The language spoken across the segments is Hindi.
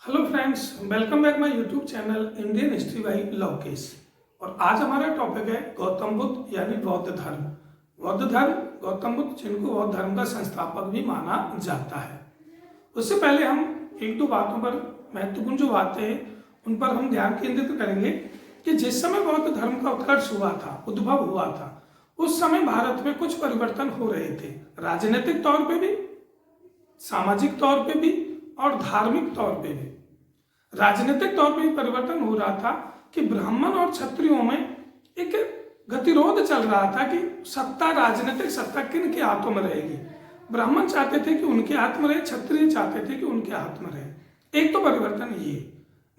Hello friends, welcome back my YouTube channel Indian history by Lokesh. और आज हमारा टॉपिक है गौतम बुद्ध यानी बौद्ध धर्म। बौद्ध धर्म, गौतम बुद्ध जिनको बौद्ध धर्म का संस्थापक भी माना जाता है। उससे पहले हम एक दो बातों पर, महत्वपूर्ण जो बातें हैं उन पर हम ध्यान केंद्रित करेंगे कि जिस समय बौद्ध धर्म का उत्कर्ष हुआ था, उद्भव हुआ था, उस समय भारत में कुछ परिवर्तन हो रहे थे। राजनीतिक तौर पे भी, सामाजिक तौर पे भी और धार्मिक तौर पे भी। राजनीतिक तौर पे परिवर्तन हो रहा था कि ब्राह्मण और क्षत्रियों में एक गतिरोध चल रहा था कि सत्ता, राजनीतिक सत्ता किन के हाथों में रहेगी। ब्राह्मण चाहते थे कि उनके हाथ में रहे, क्षत्रिय चाहते थे कि उनके हाथ में रहे। एक तो परिवर्तन ये।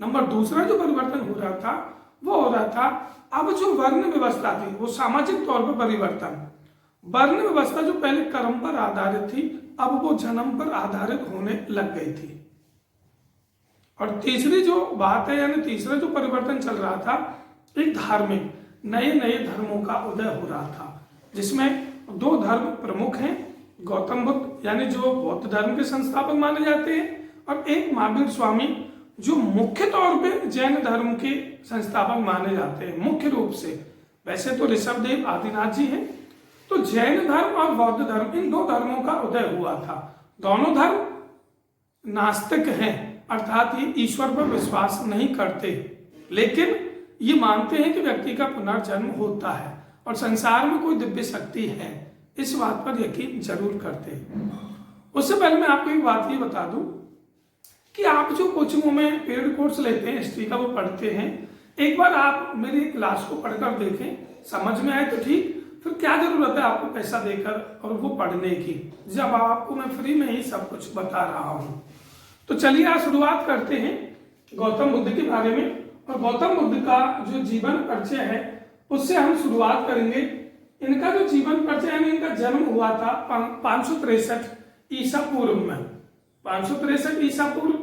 नंबर दूसरा जो परिवर्तन हो रहा था वो हो रहा था, अब जो वर्ण व्यवस्था थी वो सामाजिक तौर पर परिवर्तन। वर्ण व्यवस्था जो पहले कर्म पर आधारित थी, अब वो जन्म पर आधारित होने लग गई थी। और तीसरी जो बात है, यानी तीसरा जो परिवर्तन चल रहा था, एक धार्मिक, नए नए धर्मों का उदय हो रहा था, जिसमें दो धर्म प्रमुख हैं। गौतम बुद्ध यानी जो बौद्ध धर्म के संस्थापक माने जाते हैं, और एक महावीर स्वामी जो मुख्य तौर पे जैन धर्म के संस्थापक माने जाते हैं। मुख्य रूप से वैसे तो ऋषभदेव आदिनाथ जी हैं। तो जैन धर्म और बौद्ध धर्म, इन दो धर्मों का उदय हुआ था। दोनों धर्म नास्तिक हैं, अर्थात ये ईश्वर पर विश्वास नहीं करते, लेकिन ये मानते हैं कि व्यक्ति का पुनर्जन्म होता है और संसार में कोई दिव्य शक्ति है, इस बात पर यकीन जरूर करते हैं। उससे पहले मैं आपको एक बात ये बता दूं कि आप जो कोचिंगों में पेड कोर्स लेते हैं, हिस्ट्री का, वो पढ़ते हैं, एक बार आप मेरी क्लास को पढ़कर देखें, समझ में आए तो ठीक, फिर क्या जरूरत है आपको पैसा देकर और वो पढ़ने की, जब आपको मैं फ्री में ही सब कुछ बता रहा हूं। तो चलिए आज शुरुआत करते हैं गौतम बुद्ध के बारे में। और गौतम बुद्ध का जो जीवन परिचय है उससे हम शुरुआत करेंगे। इनका जो जीवन परिचय, यानी इनका जन्म हुआ था 563 ईसा पूर्व में, 563 ईसा पूर्व,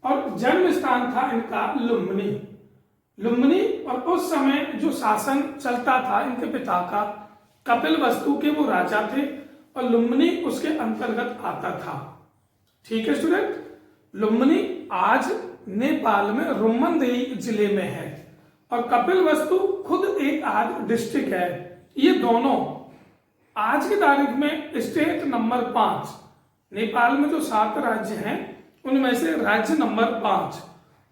और जन्म स्थान था इनका लुम्बिनी। लुम्बिनी, और उस समय जो शासन चलता था इनके पिता का, कपिलवस्तु के वो राजा थे, और लुम्बिनी उसके अंतर्गत आता था। ठीक है स्टूडेंट, लुम्बिनी आज नेपाल में रुम्मनदेही जिले में है, और कपिलवस्तु खुद एक आज डिस्ट्रिक्ट है। ये दोनों आज की तारीख में स्टेट नंबर 5, नेपाल में जो 7 राज्य हैं उनमें से राज्य नंबर 5,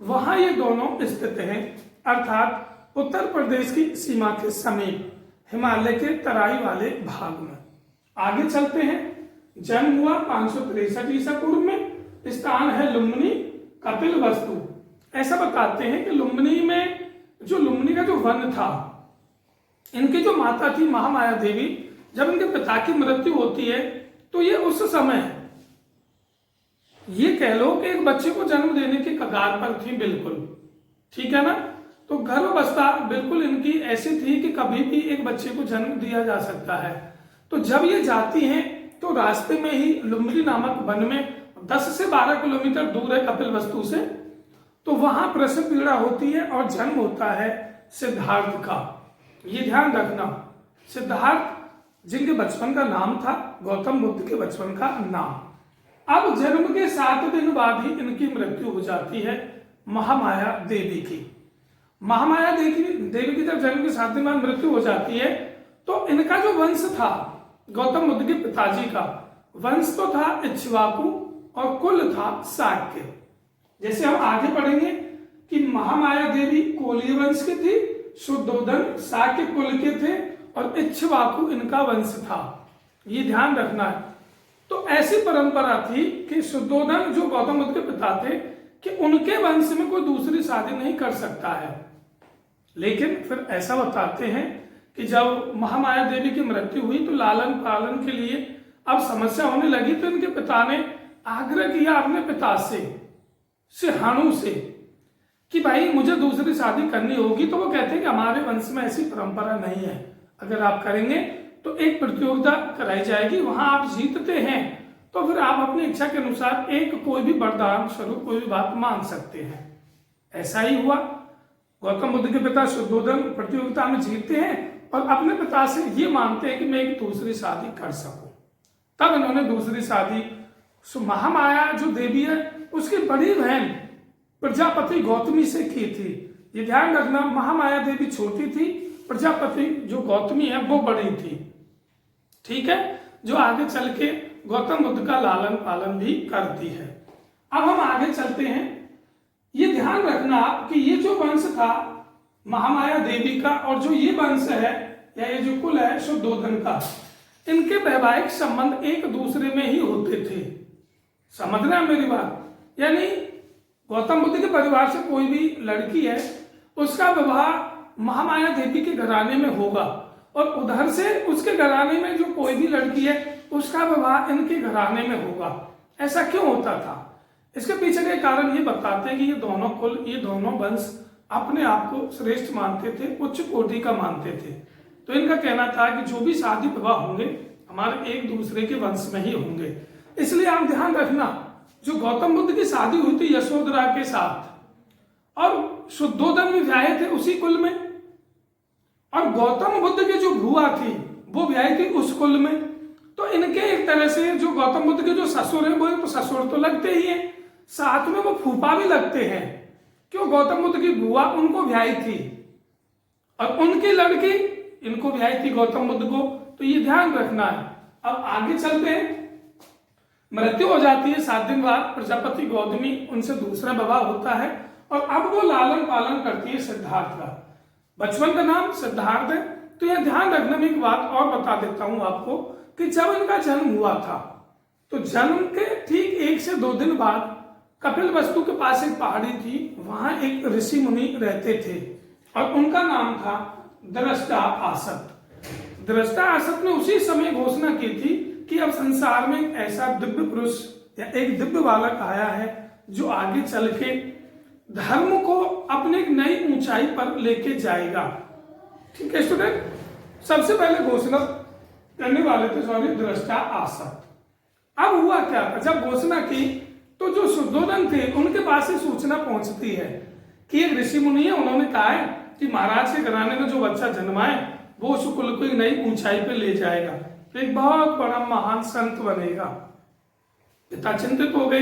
वहां ये दोनों स्थित हैं, अर्थात उत्तर प्रदेश की सीमा के समीप, हिमालय के तराई वाले भाग में। आगे चलते हैं। जन्म हुआ 563 ईसा पूर्व में, स्थान है लुम्बिनी, कपिलवस्तु। ऐसा बताते हैं कि लुम्बिनी में जो लुम्बिनी का जो वन था, इनकी जो माता थी महामाया देवी, जब इनके पिता की मृत्यु होती है तो ये उस समय, ये कह लो कि एक बच्चे को जन्म देने की कगार पर थी, बिल्कुल ठीक है ना। तो गर्भावस्था बिल्कुल इनकी ऐसी थी कि कभी भी एक बच्चे को जन्म दिया जा सकता है। तो जब ये जाती हैं तो रास्ते में ही लुम्बिनी नामक वन में 10 से 12 किलोमीटर दूर है कपिलवस्तु से, तो वहां प्रसव पीड़ा होती है और जन्म होता है सिद्धार्थ का। ये ध्यान रखना, सिद्धार्थ जिनके बचपन का नाम था गौतम बुद्ध के बचपन का नाम। अब जन्म के 7 दिन बाद ही इनकी मृत्यु हो जाती है महामाया देवी की। महामाया देवी की जब जन्म के 7 दिन बाद मृत्यु हो जाती है तो इनका जो वंश था, गौतम बुद्ध के पिताजी का वंश तो था इक्ष्वाकु और कुल था शाक्य। जैसे हम आगे पढ़ेंगे कि महामाया देवी कोलीय वंश की थी, शुद्धोधन शाक्य कुल के थे, और इक्ष्वाकु इनका वंश था। ये ध्यान रखना है। तो ऐसी परंपरा थी कि शुद्धोधन जो गौतम बुद्ध के पिता थे, कि उनके वंश में कोई दूसरी शादी नहीं कर सकता है। लेकिन फिर ऐसा बताते हैं कि जब महामाया देवी की मृत्यु हुई तो लालन पालन के लिए अब समस्या होने लगी, तो इनके पिता ने आग्रह किया अपने पिता से हाणु से कि भाई मुझे दूसरी शादी करनी होगी। तो वो कहते हैं कि हमारे वंश में ऐसी परंपरा नहीं है, अगर आप करेंगे तो एक प्रतियोगिता कराई जाएगी, वहां आप जीतते हैं तो फिर आप अपनी इच्छा के अनुसार एक कोई भी वरदान स्वरूप कोई भी बात मांग सकते हैं। ऐसा ही हुआ। गौतम बुद्ध के पिता शुद्धोधन प्रतियोगिता में जीतते हैं और अपने पिता से ये मांगते हैं कि मैं एक दूसरी शादी कर सकूं। तब इन्होंने दूसरी शादी महामाया जो देवी है उसकी बड़ी बहन प्रजापति गौतमी से की थी। ये ध्यान रखना, महामाया देवी छोटी थी, प्रजापति जो गौतमी है वो बड़ी थी। ठीक है, जो आगे चल के गौतम बुद्ध का लालन पालन भी करती है। अब हम आगे चलते हैं। ये ध्यान रखना कि ये जो वंश था महामाया देवी का और जो ये वंश है या ये जो कुल है शुद्धोधन का, इनके वैवाहिक संबंध एक दूसरे में ही होते थे। समझना है मेरी बात, यानी गौतम बुद्ध के परिवार से कोई भी लड़की है उसका विवाह महामाया देवी के घराने में होगा और उधर से उसके घराने में जो कोई भी लड़की है उसका विवाह इनके घराने में होगा। ऐसा क्यों होता था? इसके पीछे के कारण ये बताते हैं कि ये दोनों कुल, ये दोनों वंश अपने आप को श्रेष्ठ मानते थे, उच्च कोटि का मानते थे। तो इनका कहना था कि जो भी शादी विवाह होंगे हमारे एक दूसरे के वंश में ही होंगे। इसलिए आप ध्यान रखना, जो गौतम बुद्ध की शादी हुई थी यशोधरा के साथ और शुद्धोधन भी ब्याहे थे उसी कुल में, और गौतम बुद्ध की जो बुआ थी वो ब्याही थी उस कुल में। तो इनके एक तरह से जो गौतम बुद्ध के जो ससुर है वो ससुर तो लगते ही हैं, साथ में वो फूफा भी लगते हैं। क्यों? गौतम बुद्ध की बुआ उनको ब्याही थी और उनकी लड़की इनको ब्याही थी गौतम बुद्ध को। तो ये ध्यान रखना है। अब आगे चलते हैं। मृत्यु हो जाती है 7 दिन बाद, प्रजापति गौतमी उनसे दूसरा विवाह होता है और अब वो लालन पालन करती है सिद्धार्थ का। बचपन का नाम सिद्धार्थ है। तो यह ध्यान रखना, में एक बात और बता देता हूं आपको कि जब इनका जन्म हुआ था तो जन्म के ठीक 1 से 2 दिन बाद कपिलवस्तु के पास एक पहाड़ी थी, वहां एक ऋषि मुनि रहते थे और उनका नाम था दृष्टा आसत। दृष्टा आसत ने उसी समय घोषणा की थी कि अब संसार में एक ऐसा दिव्य पुरुष या एक दिव्य बालक आया है जो आगे चल के धर्म को अपने एक नई ऊंचाई पर लेके जाएगा। ठीक है स्टूडेंट, सबसे पहले घोषणा करने वाले थे दृष्टा आसत। अब हुआ क्या था, जब घोषणा की तो जो शुद्धोधन थे उनके पास ही सूचना पहुंचती है कि एक ऋषि मुनि है, उन्होंने कहा है कि महाराज के घराने में जो बच्चा जन्माए वो उस कुल को एक नई ऊंचाई पे ले जाएगा, एक बहुत बड़ा महान संत बनेगा। पिता चिंतित हो गए।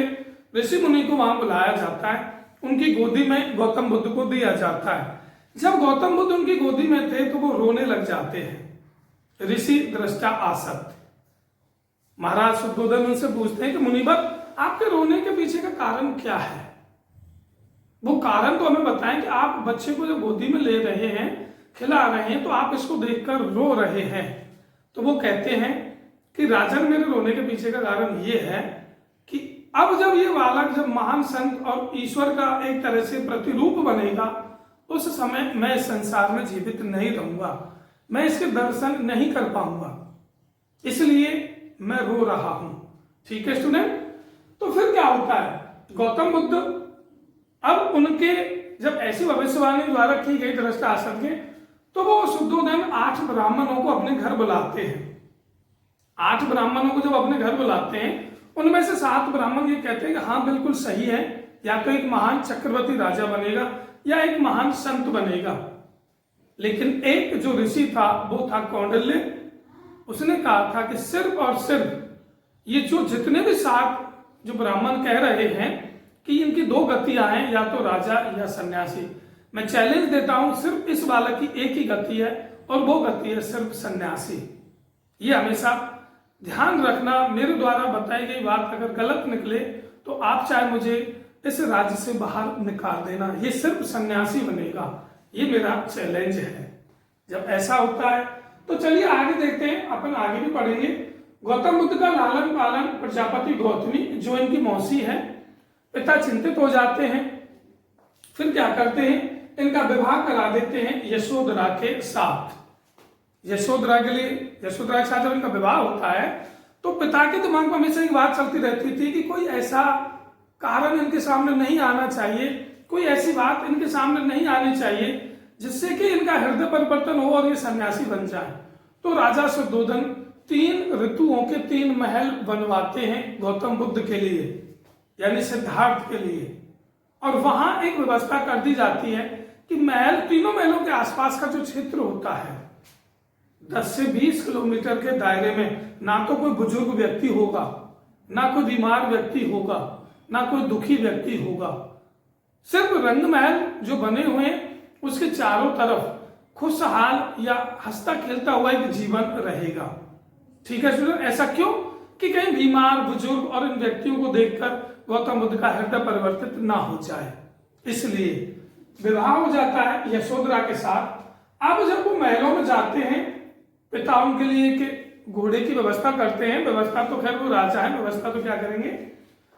ऋषि मुनि को वहां बुलाया जाता है, उनकी गोदी में गौतम बुद्ध को दिया जाता है। जब गौतम बुद्ध उनकी गोदी में थे तो वो रोने लग जाते हैं। ऋषि दृष्टा आसत महाराज शुद्धोधन उनसे पूछते हैं कि मुनिवर, आपके रोने के पीछे का कारण क्या है? वो कारण तो हमें बताएं कि आप बच्चे को जब गोदी में ले रहे हैं, खिला रहे हैं, तो आप इसको देखकर रो रहे हैं। तो वो कहते हैं कि राजन, मेरे रोने के पीछे का कारण ये है कि अब जब ये बालक जब महान संत और ईश्वर का एक तरह से प्रतिरूप बनेगा, उस समय मैं इस संसार में जीवित नहीं रहूंगा, मैं इसके दर्शन नहीं कर पाऊंगा, इसलिए मैं रो रहा हूं। ठीक है स्टूडेंट, तो फिर क्या होता है? गौतम बुद्ध अब उनके जब ऐसी भविष्यवाणी द्वारा की गई दृष्टा आसत के, तो वो शुद्धोधन 8 ब्राह्मणों को अपने घर बुलाते हैं। 8 ब्राह्मणों को जब अपने घर बुलाते हैं, उनमें से 7 ब्राह्मण ये कहते हैं कि हाँ बिल्कुल सही है, या तो एक महान चक्रवर्ती राजा बनेगा या एक महान संत बनेगा। लेकिन एक जो ऋषि था वो था कौंडिल्य। उसने कहा था कि सिर्फ और सिर्फ ये जो जितने भी 7 जो ब्राह्मण कह रहे हैं कि इनकी 2 गतियां हैं, या तो राजा या सन्यासी, मैं चैलेंज देता हूं सिर्फ इस बालक की एक ही गति है और वो गति है सिर्फ सन्यासी। ये हमेशा ध्यान रखना, मेरे द्वारा बताई गई बात अगर गलत निकले तो आप चाहे मुझे इस राज्य से बाहर निकाल देना, ये सिर्फ सन्यासी बनेगा, ये मेरा चैलेंज है। जब ऐसा होता है तो चलिए आगे देखते हैं, अपन आगे भी पढ़ेंगे। गौतम बुद्ध का लालन पालन प्रजापति गौतमी जो इनकी मौसी है, पिता चिंतित हो जाते हैं। फिर क्या करते हैं? इनका विवाह करा देते हैं यशोधरा के साथ। यशोधरा के लिए, यशोधरा के साथ जब इनका विवाह होता है तो पिता के दिमाग में हमेशा एक बात चलती रहती थी कि कोई ऐसा कारण इनके सामने नहीं आना चाहिए, कोई ऐसी बात इनके सामने नहीं आनी चाहिए जिससे कि इनका हृदय परिवर्तन हो और ये सन्यासी बन जाए। तो राजा शुद्धोधन 3 ऋतुओं के 3 महल बनवाते हैं गौतम बुद्ध के लिए, यानी सिद्धार्थ के लिए, और वहां एक व्यवस्था कर दी जाती है कि महल, तीनों महलों के आसपास का जो क्षेत्र होता है 10 से 20 किलोमीटर के दायरे में ना तो कोई बुजुर्ग व्यक्ति होगा, ना कोई बीमार व्यक्ति होगा, ना कोई दुखी व्यक्ति होगा। सिर्फ रंग महल जो बने हुए हैं उसके चारों तरफ खुशहाल या हंसता खेलता हुआ एक जीवन रहेगा। ठीक है स्टूडेंट, ऐसा क्यों कि कहीं बीमार बुजुर्ग और इन व्यक्तियों को देखकर गौतम बुद्ध का हृदय परिवर्तित ना हो जाए, इसलिए विवाह हो जाता है यशोधरा के साथ। अब जब वो महलों में जाते हैं, पिता उनके लिए एक घोड़े की व्यवस्था करते हैं। व्यवस्था तो खैर वो राजा है, व्यवस्था तो क्या करेंगे,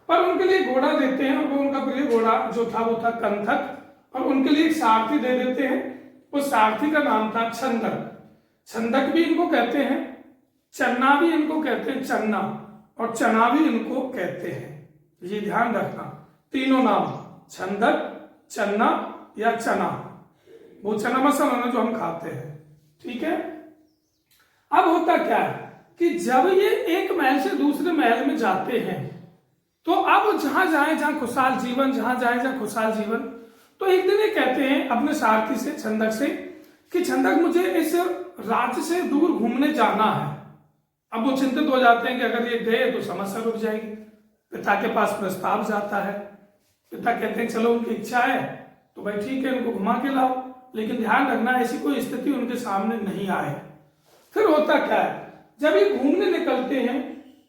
पर उनके लिए घोड़ा देते हैं। और वो उनका प्रिय घोड़ा जो था वो था कंथक, और उनके लिए एक सारथी दे देते हैं। उस सारथी का नाम था छंदक। छंदक भी इनको कहते हैं, चन्ना भी इनको कहते हैं, चन्ना, और चना भी इनको कहते हैं। ये ध्यान रखना, तीनों नाम छंदक, चन्ना या चना, वो चना मसाला जो हम खाते हैं। ठीक है, अब होता क्या है कि जब ये एक महल से दूसरे महल में जाते हैं तो अब जहां जाए जहां खुशहाल जीवन, जहां जाए जहां खुशहाल जीवन। तो एक दिन ये कहते हैं अपने सारथी से, छंदक से, कि छंदक मुझे इस राज्य से दूर घूमने जाना है। अब वो चिंतित हो जाते हैं कि अगर ये गए तो समस्या रुक जाएगी। पिता के पास प्रस्ताव जाता है। पिता कहते हैं चलो उनकी इच्छा है तो भाई ठीक है, इनको घुमा के लाओ, लेकिन ध्यान रखना ऐसी कोई स्थिति उनके सामने नहीं आए। फिर होता क्या है, जब ये घूमने निकलते हैं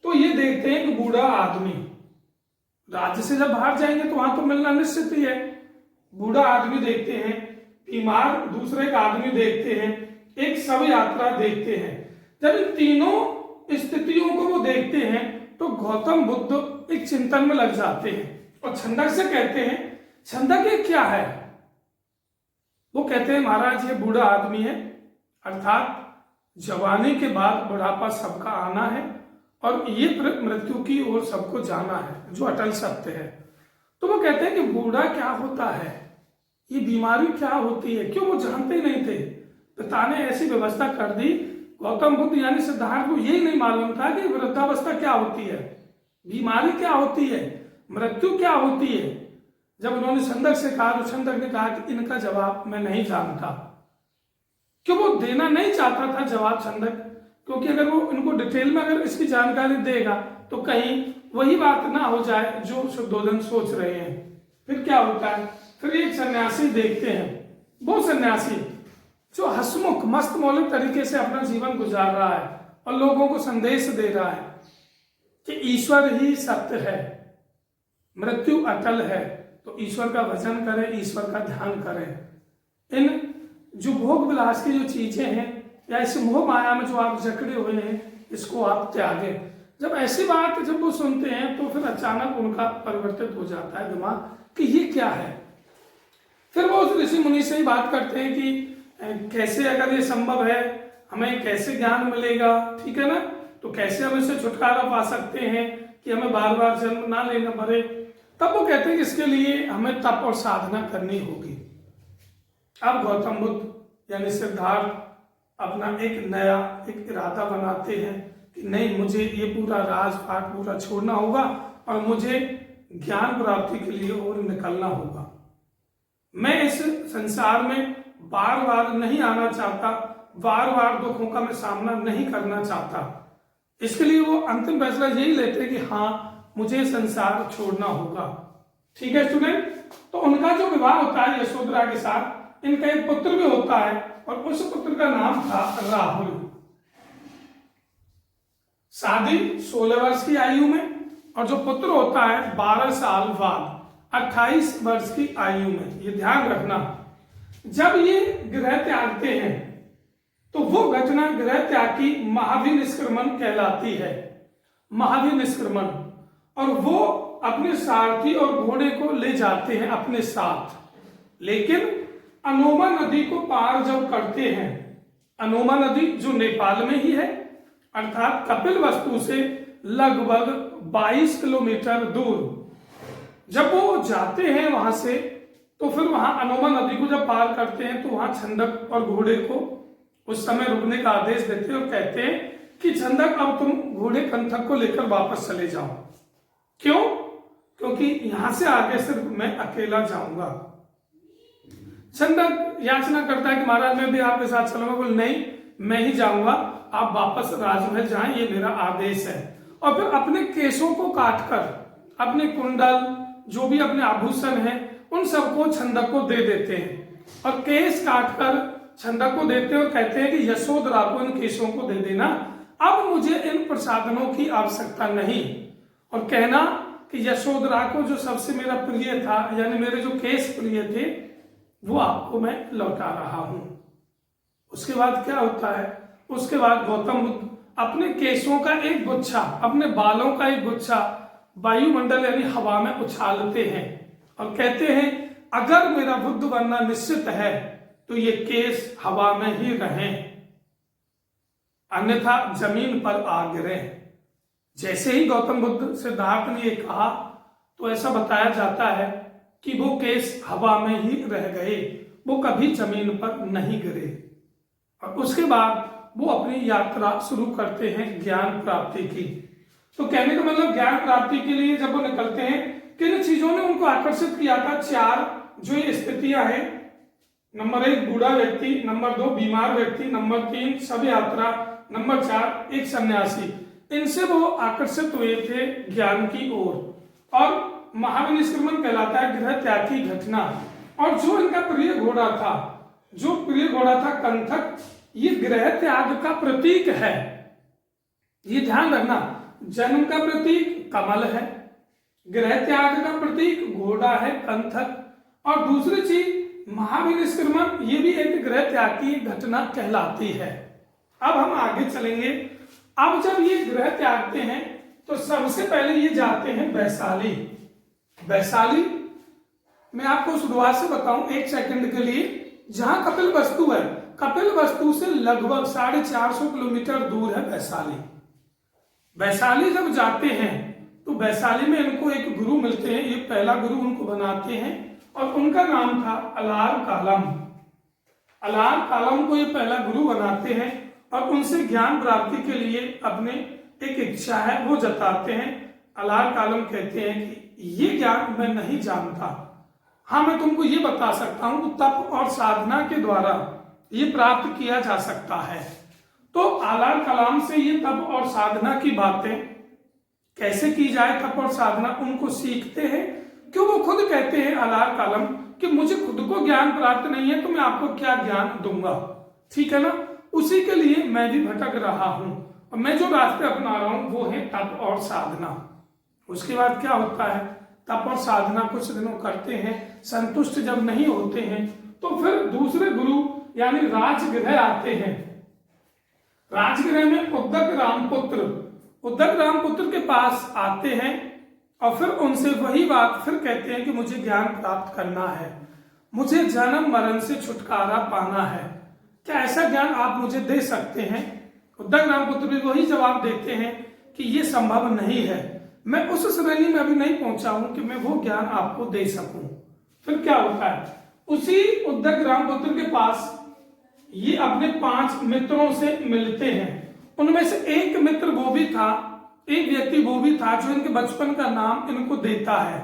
तो ये देखते हैं कि बूढ़ा आदमी, राज्य से जब बाहर जाएंगे तो वहां तो मिलना निश्चित ही है। बूढ़ा आदमी देखते हैं, बीमार दूसरे का आदमी देखते हैं, एक शव यात्रा देखते हैं। जब इन तीनों स्थितियों को वो देखते हैं तो गौतम बुद्ध एक चिंतन में लग जाते हैं और छंदक से कहते हैं, छंदक ये क्या है? वो कहते हैं महाराज ये बूढ़ा आदमी है, अर्थात जवानी के बाद बुढ़ापा सबका आना है और ये मृत्यु की ओर सबको जाना है, जो अटल सत्य है। तो वो कहते हैं कि बूढ़ा क्या होता है, ये बीमारी क्या होती है, क्यों वो जानते ही नहीं थे। पिता ने ऐसी व्यवस्था कर दी, गौतम बुद्ध यानी सिद्धार्थ को यही नहीं मालूम था कि वृद्धावस्था क्या होती है, बीमारी क्या होती है, मृत्यु क्या होती है। जब उन्होंने छंदक से कहा तो छंदक ने कहा कि इनका जवाब मैं नहीं जानता। क्यों वो देना नहीं चाहता था जवाब छंदक, क्योंकि अगर वो इनको डिटेल में अगर इसकी जानकारी देगा तो कहीं वही बात ना हो जाए जो शुद्धोधन सोच रहे हैं। फिर क्या होता है, फिर एक सन्यासी देखते हैं, वो सन्यासी जो हंसमुख मस्त मौलिक तरीके से अपना जीवन गुजार रहा है और लोगों को संदेश दे रहा है कि ईश्वर ही सत्य है, मृत्यु अटल है, तो ईश्वर का भजन करें, ईश्वर का ध्यान करें। इन जो भोग विलास की जो चीजें हैं या इस मोह माया में जो आप जकड़े हुए हैं, इसको आप त्यागें। जब ऐसी बात जब वो सुनते हैं तो फिर अचानक उनका परिवर्तित हो जाता है दिमाग कि ये क्या है। फिर वो उस ऋषि मुनि से ही बात करते हैं कि कैसे अगर ये संभव है, हमें कैसे ज्ञान मिलेगा, ठीक है ना, तो कैसे हम इससे छुटकारा पा सकते हैं कि हमें बार बार जन्म ना लेना पड़े। तब वो कहते हैं कि इसके लिए हमें तप और साधना करनी होगी। अब गौतम बुद्ध यानी सिद्धार्थ अपना एक नया एक इरादा बनाते हैं कि नहीं, मुझे ये पूरा राजपाट पूरा छोड़ना होगा और मुझे ज्ञान प्राप्ति के लिए और निकलना होगा। मैं इस संसार में बार बार नहीं आना चाहता, बार बार दुखों का मैं सामना नहीं करना चाहता। इसके लिए वो अंतिम फैसला यही लेते हैं कि हाँ, मुझे संसार छोड़ना होगा। ठीक है स्टूडेंट, तो उनका जो विवाह होता है यशोधरा के साथ, इनका एक पुत्र भी होता है और उस पुत्र का नाम था राहुल। शादी 16 वर्ष की आयु में और जो पुत्र होता है 12 साल बाद 28 वर्ष की आयु में। ये ध्यान रखना, जब ये गृह त्यागते हैं तो वो घटना गृह त्याग की महाभिनिष्क्रमण कहलाती है, महाभिनिष्क्रमण। और वो अपने सारथी और घोड़े को ले जाते हैं अपने साथ, लेकिन अनोमा नदी को पार जब करते हैं, अनोमा नदी जो नेपाल में ही है, अर्थात कपिलवस्तु से लगभग 22 किलोमीटर दूर जब वो जाते हैं वहां से, तो फिर वहां अनोमा नदी को जब पार करते हैं तो वहां छंदक और घोड़े को उस समय रुकने का आदेश देते हैं और कहते हैं कि छंदक अब तुम घोड़े कंथक को लेकर वापस चले जाओ। क्यों? क्योंकि यहां से आगे सिर्फ मैं अकेला जाऊंगा। छंदक याचना करता है कि महाराज मैं भी आपके साथ चलूंगा। बोले नहीं, मैं ही जाऊंगा, आप वापस राजमहल जाएं, ये मेरा आदेश है। और फिर अपने केशों को काटकर, अपने कुंडल जो भी अपने आभूषण हैं उन सबको छंदक को दे देते हैं और केस काटकर छंदक को देते हैं और कहते हैं कि यशोधरा को इन केसों को दे देना, अब मुझे इन प्रसाधनों की आवश्यकता नहीं। और कहना कि यशोधरा को जो सबसे मेरा प्रिय था, यानी मेरे जो केस प्रिय थे, वो आपको मैं लौटा रहा हूं। उसके बाद क्या होता है, उसके बाद गौतम बुद्ध अपने केसों का एक गुच्छा, अपने बालों का एक गुच्छा वायुमंडल यानी हवा में उछालते हैं और कहते हैं अगर मेरा बुद्ध बनना निश्चित है तो ये केस हवा में ही रहें, अन्यथा जमीन पर आ गिरे। जैसे ही गौतम बुद्ध सिद्धार्थ ने ये कहा तो ऐसा बताया जाता है कि वो केस हवा में ही रह गए, वो कभी जमीन पर नहीं गिरे। और उसके बाद वो अपनी यात्रा शुरू करते हैं ज्ञान प्राप्ति की। तो कहने का मतलब ज्ञान प्राप्ति के लिए जब वो निकलते हैं, किन चीजों ने उनको आकर्षित किया था? 4 जो ये स्थितियां हैं, नंबर 1 बूढ़ा व्यक्ति, नंबर 2 बीमार व्यक्ति, नंबर 3 सब यात्रा, नंबर 4 एक सन्यासी। इनसे वो आकर्षित हुए थे ज्ञान की ओर। और महाविनिष्क्रमण कहलाता है गृह त्याग की घटना। और जो इनका प्रिय घोड़ा था, जो प्रिय घोड़ा था कंथक, ये गृह त्याग का प्रतीक है। ये ध्यान रखना, जन्म का प्रतीक कमल है, गृह त्याग का प्रतीक घोड़ा है कंथक, और दूसरी चीज महाविनिष्क्रमण, ये भी एक गृह त्याग की घटना कहलाती है। अब हम आगे चलेंगे। अब जब ये गृह त्यागते हैं तो सबसे पहले ये जाते हैं वैशाली। वैशाली मैं आपको शुरुआत से बताऊं 1 सेकंड के लिए, जहां कपिल वस्तु है, कपिल वस्तु से लगभग 450 किलोमीटर दूर है वैशाली। वैशाली जब जाते हैं तो वैशाली में इनको एक गुरु मिलते हैं, ये पहला गुरु उनको बनाते हैं और उनका नाम था अलार कालम। अलार कालम को ये पहला गुरु बनाते हैं और उनसे ज्ञान प्राप्ति के लिए अपने एक इच्छा है वो जताते हैं। अलार कालम कहते हैं कि ये ज्ञान मैं नहीं जानता, हाँ मैं तुमको ये बता सकता हूं कि तप और साधना के द्वारा ये प्राप्त किया जा सकता है। तो अलार कलाम से ये तप और साधना की बातें कैसे की जाए, तप और साधना उनको सीखते हैं। क्यों वो खुद कहते हैं अलार कालम कि मुझे खुद को ज्ञान प्राप्त नहीं है तो मैं आपको क्या ज्ञान दूंगा, ठीक है ना। उसी के लिए मैं भी भटक रहा हूं और मैं जो रास्ते अपना रहा हूं वो है तप और साधना। उसके बाद क्या होता है, तप और साधना कुछ दिनों करते हैं, संतुष्ट जब नहीं होते हैं तो फिर दूसरे गुरु यानी राजगृह आते हैं। राजगृह में उद्दक रामपुत्र के पास आते हैं और फिर उनसे वही बात फिर कहते हैं कि मुझे ज्ञान प्राप्त करना है, मुझे जन्म मरण से छुटकारा पाना है, क्या ऐसा ज्ञान आप मुझे दे सकते हैं? उद्दक रामपुत्र भी वही जवाब देते हैं कि ये संभव नहीं है, मैं उस श्रेणी में अभी नहीं पहुंचा हूं कि मैं वो ज्ञान आपको दे सकूं। फिर क्या होता है, उसी उद्दक रामपुत्र के पास ये अपने 5 मित्रों से मिलते हैं। उनमें से एक मित्र वो भी था, एक व्यक्ति वो भी था जो इनके बचपन का नाम इनको देता है,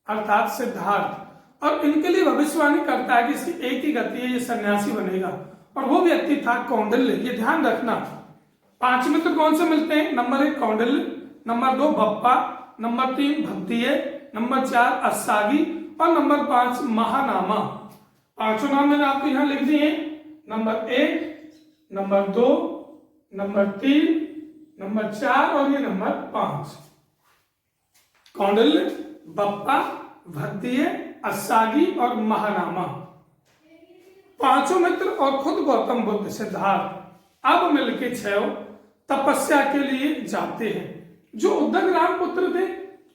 अर्थात सिद्धार्थ, और इनके लिए भविष्यवाणी करता है कि इसकी एक ही गति है, ये सन्यासी बनेगा। और वो व्यक्ति था कौंडिल्य। ये ध्यान रखना, 5 मित्र कौन से मिलते हैं? Number 1 Kaundilya, number 2 Bappa, number 3 Bhaktiya, number 4 Assagi और नंबर 5 महानामा। 5 नाम मैंने आपको यहां लिख दिए, नंबर 1, नंबर 2, नंबर 3, नंबर 4 और ये नंबर 5। कौंडिल्य, बप्पा, भक्तिय, अस्सागी और महानामा, 5 मित्र और खुद गौतम बुद्ध सिद्धार्थ अब मिलके 6 तपस्या के लिए जाते हैं। जो उद्दक रामपुत्र थे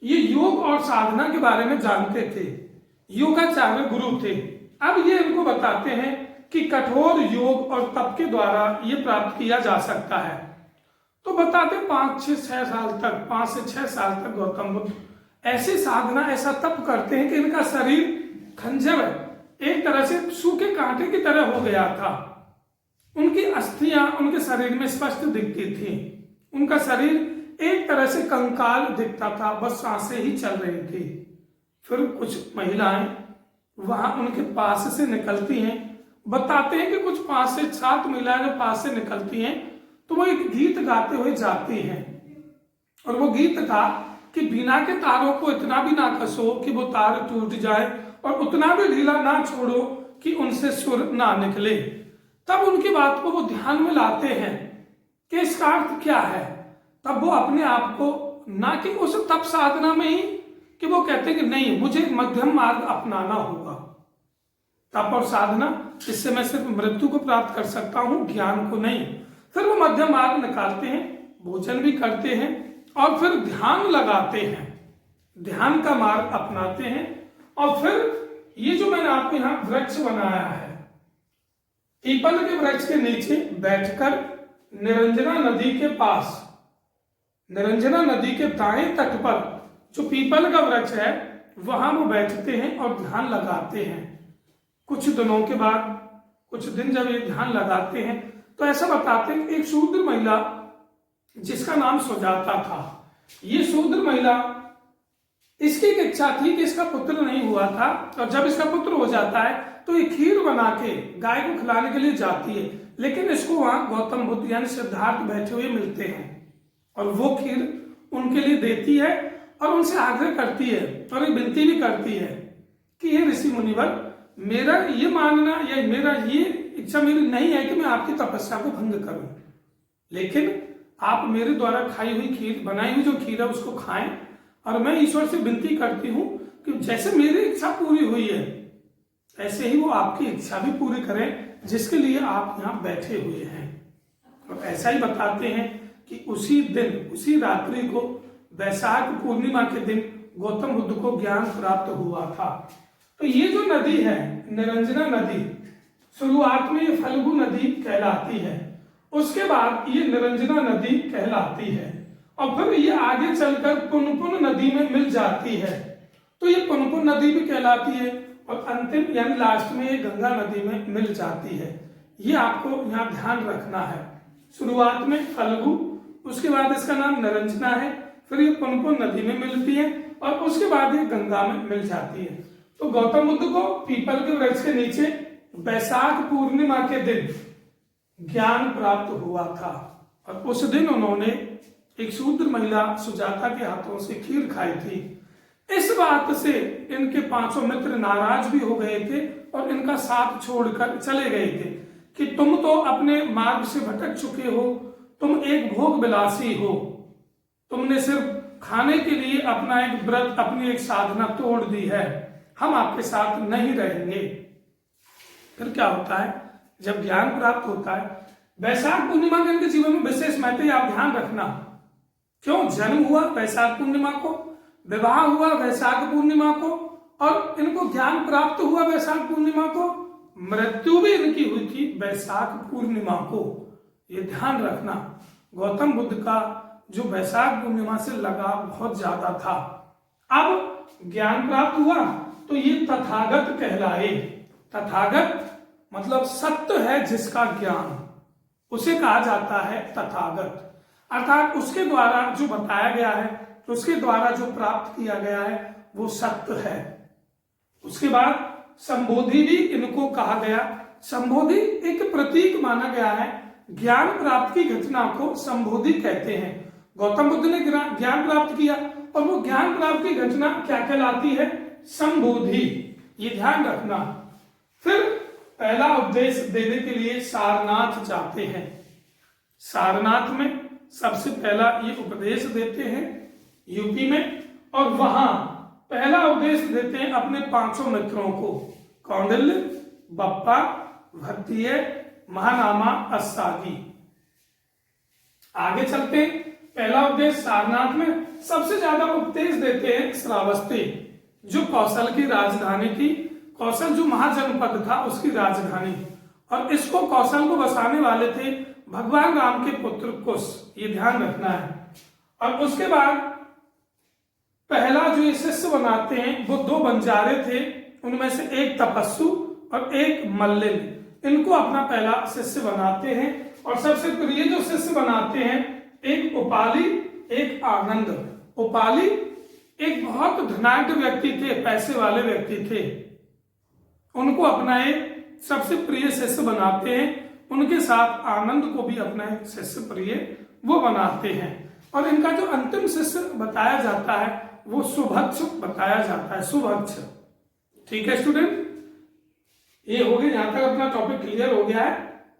ये योग और साधना के बारे में जानते थे, योगाचार्य गुरु थे। अब ये इनको बताते हैं कि कठोर योग और तप के द्वारा ये प्राप्त किया जा सकता है। तो बताते 5 से 6 साल तक, 5 से 6 साल तक गौतम बुद्ध ऐसी साधना, ऐसा तप करते हैं कि इनका शरीर खंजर, एक तरह से सूखे कांटे की तरह हो गया था। उनकी अस्थियां उनके शरीर में स्पष्ट दिखती थी, उनका शरीर एक तरह से कंकाल दिखता था, बस सांसें ही चल रही थी। फिर कुछ महिलाएं वहां उनके पास से निकलती हैं। बताते हैं कि कुछ 5 से 7 महिलाएं जब पास से निकलती हैं तो वो एक गीत गाते हुए जाती हैं, और वो गीत था कि बिना के तारों को इतना भी ना कसो कि वो तार टूट जाए और उतना भी ढीला ना छोड़ो कि उनसे सुर ना निकले। तब उनकी बात को वो ध्यान में लाते हैं कि इसका अर्थ क्या है। तब वो अपने आप को ना कि उस तप साधना में ही कि वो कहते हैं कि नहीं, मुझे मध्यम मार्ग अपनाना होगा। तप और साधना, इससे मैं सिर्फ मृत्यु को प्राप्त कर सकता हूं, ज्ञान को नहीं। फिर वो मध्यम मार्ग निकालते हैं, भोजन भी करते हैं और फिर ध्यान लगाते हैं, ध्यान का मार्ग अपनाते हैं। और फिर ये जो मैंने आपको यहाँ वृक्ष बनाया है, पीपल के वृक्ष के नीचे बैठकर निरंजना नदी के पास, निरंजना नदी के दाएं तट पर जो पीपल का वृक्ष है वहां वो बैठते हैं और ध्यान लगाते हैं। कुछ दिनों के बाद, कुछ दिन जब ये ध्यान लगाते हैं तो ऐसा बताते हैं, एक शूद्र महिला जिसका नाम सुजाता था, ये शूद्र महिला, इसकी एक इच्छा थी कि इसका पुत्र नहीं हुआ था और जब इसका पुत्र हो जाता है तो ये खीर बना के गाय को खिलाने के लिए जाती है। लेकिन इसको वहां गौतम बुद्ध यानी सिद्धार्थ बैठे हुए मिलते हैं और वो खीर उनके लिए देती है और उनसे आग्रह करती है और एक विनती भी करती है कि ये ऋषि मुनिवर, मेरा ये मानना या मेरा ये इच्छा मेरी नहीं है कि मैं आपकी तपस्या को भंग करूं, लेकिन आप मेरे द्वारा खाई हुई खीर, बनाई हुई जो खीर है उसको खाएं और मैं ईश्वर से विनती करती हूं कि जैसे मेरी इच्छा पूरी हुई है ऐसे ही वो आपकी इच्छा भी पूरी करें जिसके लिए आप यहाँ बैठे हुए हैं। और ऐसा ही बताते हैं कि उसी दिन, उसी रात्रि को, वैशाख पूर्णिमा के दिन गौतम बुद्ध को ज्ञान प्राप्त हुआ था। तो ये जो नदी है निरंजना नदी, शुरुआत में ये फल्गु नदी कहलाती है, उसके बाद ये निरंजना नदी कहलाती है और फिर ये आगे चलकर पुनपुन नदी में मिल जाती है। तो ये पुनपुन नदी भी कहलाती है और अंतिम यानी लास्ट में ये गंगा नदी में मिल जाती है। ये आपको यहाँ ध्यान रखना है। शुरुआत में फल्गु, उसके बाद इसका नाम निरंजना है, फिर ये पुनपुन नदी में मिलती है और उसके बाद ये गंगा में मिल जाती है। तो गौतम बुद्ध को पीपल के वृक्ष के नीचे वैशाख पूर्णिमा के दिन ज्ञान प्राप्त हुआ था और उस दिन उन्होंने एक शूद्र महिला सुजाता के हाथों से खीर खाई थी। इस बात से इनके 500 मित्र नाराज भी हो गए थे और इनका साथ छोड़कर चले गए थे कि तुम तो अपने मार्ग से भटक चुके हो, तुम एक भोग विलासी हो, तुमने सिर्फ खाने के लिए अपना एक व्रत, अपनी एक साधना तोड़ दी है, हम आपके साथ नहीं रहेंगे। फिर क्या होता है, जब ज्ञान प्राप्त होता है, वैशाख पूर्णिमा के इनके जीवन में विशेष महत्व, आप ध्यान रखना। क्यों जन्म हुआ वैशाख पूर्णिमा को, विवाह हुआ वैशाख पूर्णिमा को और इनको ज्ञान प्राप्त हुआ वैशाख पूर्णिमा को, मृत्यु भी इनकी हुई थी वैशाख पूर्णिमा को। ये ध्यान रखना, गौतम बुद्ध का जो वैशाख पूर्णिमा से लगाव बहुत ज्यादा था। अब ज्ञान प्राप्त हुआ तो ये तथागत कहलाए। तथागत मतलब सत्य है जिसका ज्ञान, उसे कहा जाता है तथागत। अर्थात उसके द्वारा जो बताया गया है, उसके द्वारा जो प्राप्त किया गया है वो सत्य है। उसके बाद संबोधि भी इनको कहा गया। संबोधि एक प्रतीक माना गया है, ज्ञान प्राप्त की घटना को संबोधि कहते हैं। गौतम बुद्ध ने ज्ञान प्राप्त किया और वो ज्ञान प्राप्त की घटना क्या कहलाती है, संबोधि। ये ध्यान रखना। फिर पहला उपदेश देने के लिए सारनाथ जाते हैं। सारनाथ में सबसे पहला ये उपदेश देते हैं यूपी में और वहां पहला उपदेश देते हैं अपने 500 मित्रों को, कौंडिल्य, बप्पा, भट्टिय, महानामा, अस्सागी। आगे चलते हैं, पहला उपदेश सारनाथ में सबसे ज्यादा उपदेश देते हैं श्रावस्ती, जो कौशल की राजधानी थी। कौशल जो महाजनपद था उसकी राजधानी, और इसको कौशल को बसाने वाले थे भगवान राम के पुत्र कुश। ये ध्यान रखना है। और उसके बाद पहला जो ये शिष्य बनाते हैं वो 2 बंजारे थे, उनमें से एक तपस्सु और एक मल्लिन। इनको अपना पहला शिष्य बनाते हैं और सबसे प्रिय जो शिष्य बनाते हैं एक उपाली, एक आनंद। उपाली एक बहुत धनाढ्य व्यक्ति थे, पैसे वाले व्यक्ति थे, उनको अपना एक सबसे प्रिय शिष्य बनाते हैं। उनके साथ आनंद को भी अपना एक शिष्य प्रिय वो बनाते हैं। और इनका जो अंतिम शिष्य बताया जाता है वो सुभक्ष बताया जाता है, सुभक्ष। ठीक है स्टूडेंट, ये हो गया, यहां तक अपना टॉपिक क्लियर हो गया है।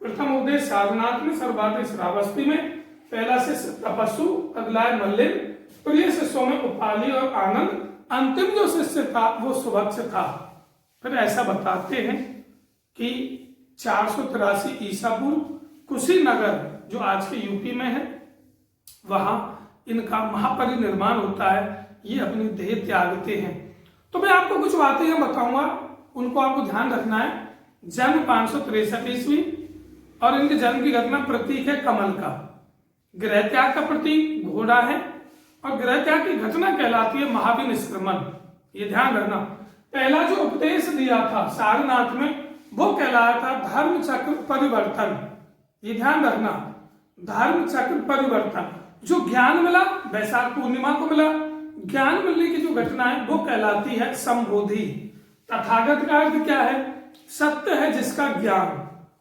प्रथम उदय सारनाथ में, सर्वाधिक श्रावस्ती में, पहला शिष्य तपस्सु, अगला है मल्लिन, प्रिय शिष्यों में उपाली और आनंद, अंतिम जो शिष्य था वो सुभक्ष था। फिर ऐसा बताते हैं कि 483 ईसा पूर्व कुशीनगर जो आज के यूपी में है, वहां इनका महापरिनिर्वाण होता है, ये अपनी देह त्यागते हैं। तो मैं आपको कुछ बातें बताऊंगा, उनको आपको ध्यान रखना है। जन्म 563 ईस्वी और इनके जन्म की घटना प्रतीक है कमल का, गृह त्याग का प्रतीक घोड़ा है और गृह त्याग की घटना कहलाती है महावीर निष्क्रमण। ये ध्यान रखना। पहला जो उपदेश दिया था सारनाथ में वो कहलाया था धर्म चक्र परिवर्तन। ये ध्यान रखना, धर्म चक्र परिवर्तन। जो ज्ञान मिला वैशाख पूर्णिमा को मिला, ज्ञान मिलने की जो घटना है वो कहलाती है संबोधि। तथागत का अर्थ क्या है? सत्य है जिसका ज्ञान,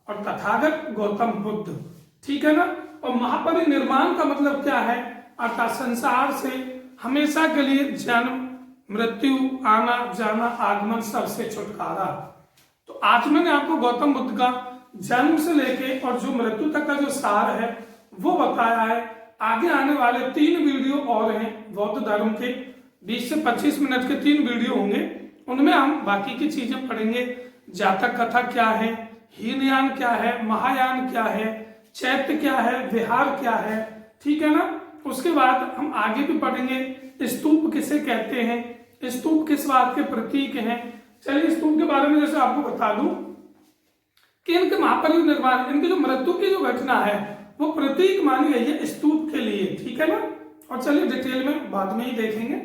और तथागत गौतम बुद्ध। ठीक है ना। और महापरिनिर्वाण का मतलब क्या है? अर्थात संसार से हमेशा के लिए जन्म मृत्यु आना जाना आगमन सबसे छुटकारा। तो आज मैंने आपको गौतम बुद्ध का जन्म से लेके और जो मृत्यु तक का जो सार है वो बताया है। आगे आने वाले 3 वीडियो और हैं बौद्ध धर्म के, 20 से 25 मिनट के 3 वीडियो होंगे, उनमें हम बाकी की चीजें पढ़ेंगे। जातक कथा क्या है, हीनयान क्या है, महायान क्या है, चैत्य क्या है, विहार क्या है। ठीक है ना। उसके बाद हम आगे भी पढ़ेंगे स्तूप किसे कहते हैं, स्तूप किस बात के प्रतीक हैं। चलिए स्तूप के बारे में जैसे आपको बता दूं कि इनके महापरिनिर्वाण, इनकी जो मृत्यु की जो घटना है वो प्रतीक मानी गई है स्तूप के लिए। ठीक है ना। और चलिए डिटेल में बाद में ही देखेंगे।